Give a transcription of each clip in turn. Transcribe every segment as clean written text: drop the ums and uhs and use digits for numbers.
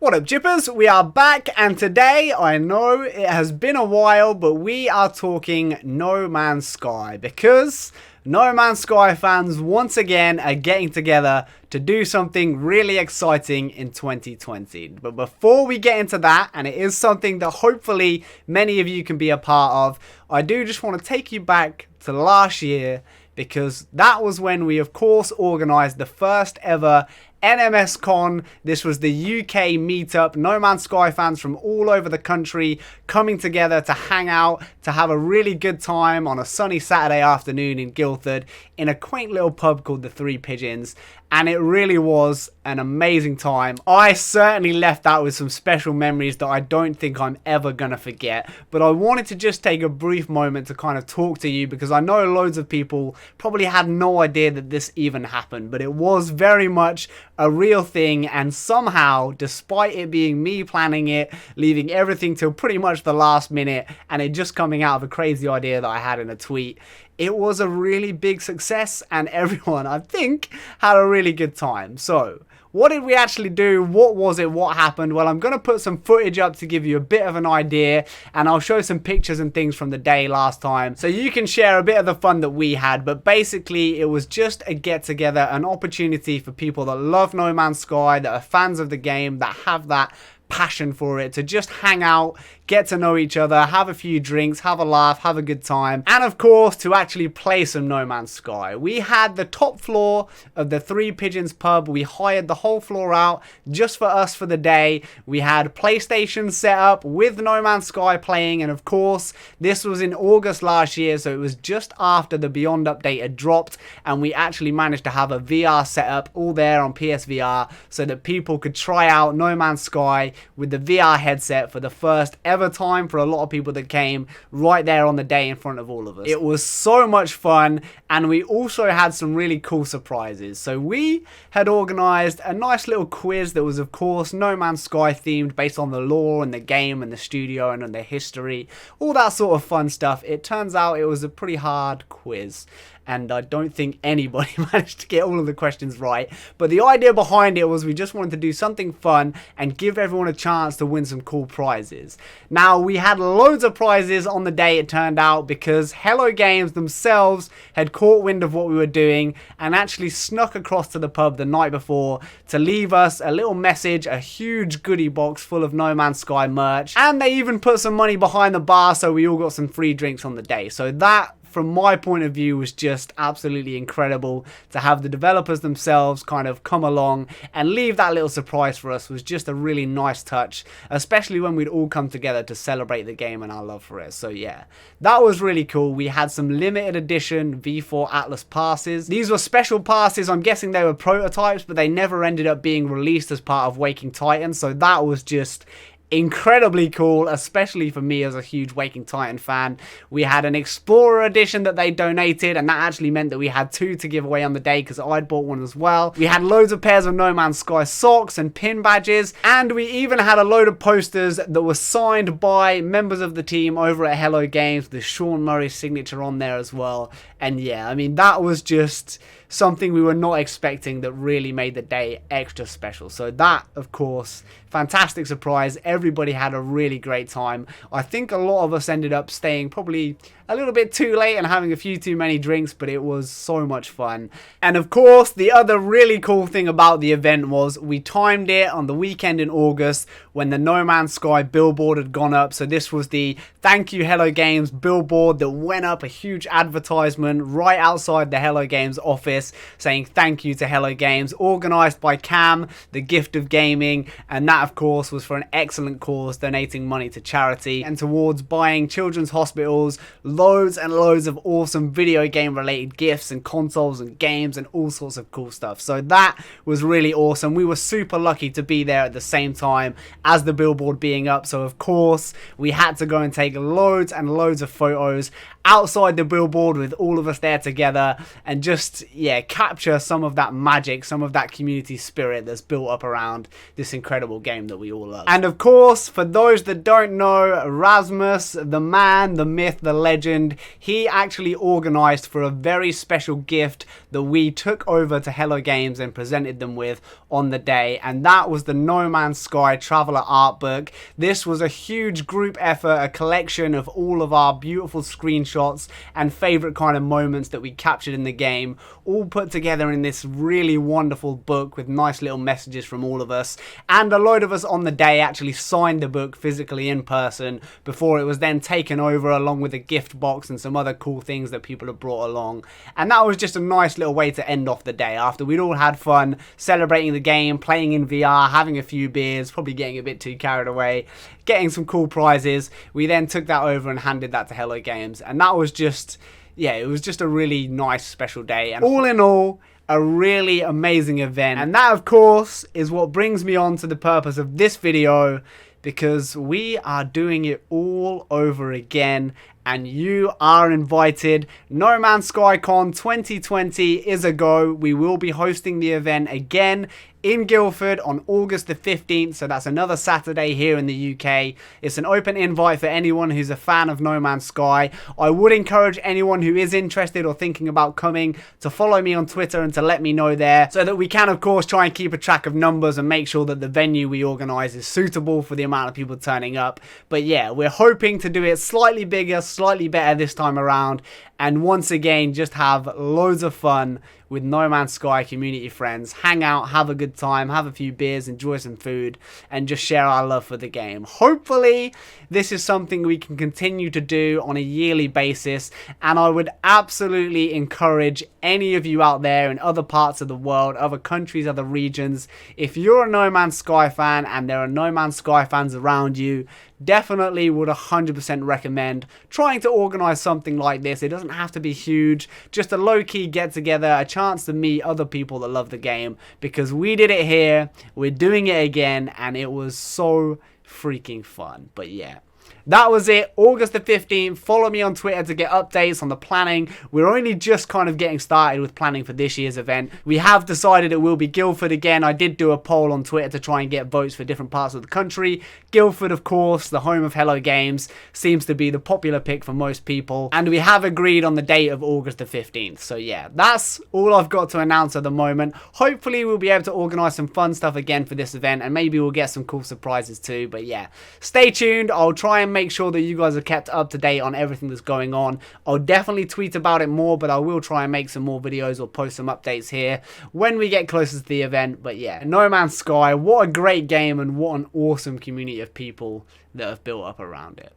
What up, Jippers? We are back, and today, I know it has been a while, but we are talking No Man's Sky, because No Man's Sky fans once again are getting together to do something really exciting in 2020. But before we get into that, and it is something that hopefully many of you can be a part of, I do just want to take you back to last year, because that was when we, of course, organised the first ever NMS Con. This was the UK meetup. No Man's Sky fans from all over the country coming together to hang out, to have a really good time on a sunny Saturday afternoon in Guildford in a quaint little pub called the Three Pigeons. And it really was an amazing time. I certainly left out with some special memories that I don't think I'm ever going to forget. But I wanted to just take a brief moment to kind of talk to you, because I know loads of people probably had no idea that this even happened. But it was very much a real thing, and somehow, despite it being me planning it, leaving everything till pretty much the last minute, and it just coming out of a crazy idea that I had in a tweet, it was a really big success, and everyone, I think, had a really good time. So, what did we actually do? What was it? What happened? Well, I'm going to put some footage up to give you a bit of an idea, and I'll show some pictures and things from the day last time, so you can share a bit of the fun that we had. But basically, it was just a get-together, an opportunity for people that love No Man's Sky, that are fans of the game, that have that passion for it, to just hang out, get to know each other, have a few drinks, have a laugh, have a good time, and of course to actually play some No Man's Sky. We had the top floor of the Three Pigeons pub. We hired the whole floor out just for us for the day. We had PlayStation set up with No Man's Sky playing, and of course this was in August last year, so it was just after the Beyond update had dropped, and we actually managed to have a VR setup all there on PSVR so that people could try out No Man's Sky with the VR headset for the first ever time for a lot of people that came right there on the day in front of all of us. It was so much fun, and we also had some really cool surprises. So we had organised a nice little quiz that was, of course, No Man's Sky themed, based on the lore and the game and the studio and on the history, all that sort of fun stuff. It turns out it was a pretty hard quiz, and I don't think anybody managed to get all of the questions right. But the idea behind it was we just wanted to do something fun and give everyone a chance to win some cool prizes. Now, we had loads of prizes on the day, it turned out, because Hello Games themselves had caught wind of what we were doing and actually snuck across to the pub the night before to leave us a little message, a huge goodie box full of No Man's Sky merch, and they even put some money behind the bar, so we all got some free drinks on the day. So that, from my point of view, was just absolutely incredible. To have the developers themselves kind of come along and leave that little surprise for us was just a really nice touch, especially when we'd all come together to celebrate the game and our love for it. So yeah, that was really cool. We had some limited edition V4 Atlas passes. These were special passes. I'm guessing they were prototypes, but they never ended up being released as part of Waking Titan, so that was just incredibly cool, especially for me as a huge Waking Titan fan. We had an Explorer edition that they donated, and that actually meant that we had two to give away on the day because I'd bought one as well. We had loads of pairs of No Man's Sky socks and pin badges, and we even had a load of posters that were signed by members of the team over at Hello Games, with Sean Murray's signature on there as well. And yeah, I mean, that was just something we were not expecting that really made the day extra special. So that, of course, fantastic surprise. Everybody had a really great time. I think a lot of us ended up staying probably a little bit too late and having a few too many drinks, but it was so much fun. And of course, the other really cool thing about the event was we timed it on the weekend in August when the No Man's Sky billboard had gone up. So this was the Thank You Hello Games billboard that went up, a huge advertisement right outside the Hello Games office saying thank you to Hello Games, organised by Cam, the Gift of Gaming, and that of course was for an excellent cause, donating money to charity and towards buying children's hospitals loads and loads of awesome video game related gifts and consoles and games and all sorts of cool stuff. So that was really awesome. We were super lucky to be there at the same time as the billboard being up, so of course we had to go and take loads and loads of photos outside the billboard with all of us there together, and just, yeah, yeah, capture some of that magic, some of that community spirit that's built up around this incredible game that we all love. And of course, for those that don't know, Rasmus, the man, the myth, the legend, he actually organized for a very special gift that we took over to Hello Games and presented them with on the day, and that was the No Man's Sky Traveler art book. This was a huge group effort, a collection of all of our beautiful screenshots and favorite kind of moments that we captured in the game, all put together in this really wonderful book with nice little messages from all of us. And a load of us on the day actually signed the book physically in person before it was then taken over, along with a gift box and some other cool things that people have brought along. And that was just a nice little way to end off the day after we'd all had fun celebrating the game, playing in VR, having a few beers, probably getting a bit too carried away, getting some cool prizes. We then took that over and handed that to Hello Games, and that was just, yeah, it was just a really nice special day, and all in all, a really amazing event. And that, of course, is what brings me on to the purpose of this video, because we are doing it all over again, and you are invited. No Man's Sky Con 2020 is a go. We will be hosting the event again in Guildford on August the 15th, so that's another Saturday here in the UK. It's an open invite for anyone who's a fan of No Man's Sky. I would encourage anyone who is interested or thinking about coming to follow me on Twitter and to let me know there, so that we can, of course, try and keep a track of numbers and make sure that the venue we organise is suitable for the amount of people turning up. But yeah, we're hoping to do it slightly bigger, slightly better this time around, and once again just have loads of fun with No Man's Sky community friends, hang out, have a good time, have a few beers, enjoy some food, and just share our love for the game. Hopefully this is something we can continue to do on a yearly basis, and I would absolutely encourage any of you out there in other parts of the world, other countries, other regions, if you're a No Man's Sky fan and there are No Man's Sky fans around you, definitely would 100% recommend trying to organize something like this. It doesn't have to be huge, just a low-key get-together, a chance to meet other people that love the game, because we did it here, we're doing it again, and it was so freaking fun. But yeah, that was it. August the 15th. Follow me on Twitter to get updates on the planning. We're only just kind of getting started with planning for this year's event. We have decided it will be Guildford again. I did do a poll on Twitter to try and get votes for different parts of the country. Guildford, of course, the home of Hello Games, seems to be the popular pick for most people. And we have agreed on the date of August the 15th. So yeah, that's all I've got to announce at the moment. Hopefully we'll be able to organise some fun stuff again for this event, and maybe we'll get some cool surprises too. But yeah, stay tuned. I'll try and make sure that you guys are kept up to date on everything that's going on. I'll definitely tweet about it more, but I will try and make some more videos or post some updates here when we get closer to the event. But yeah, No Man's Sky, what a great game, and what an awesome community of people that have built up around it.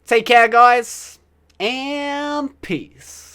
Take care, guys, and peace.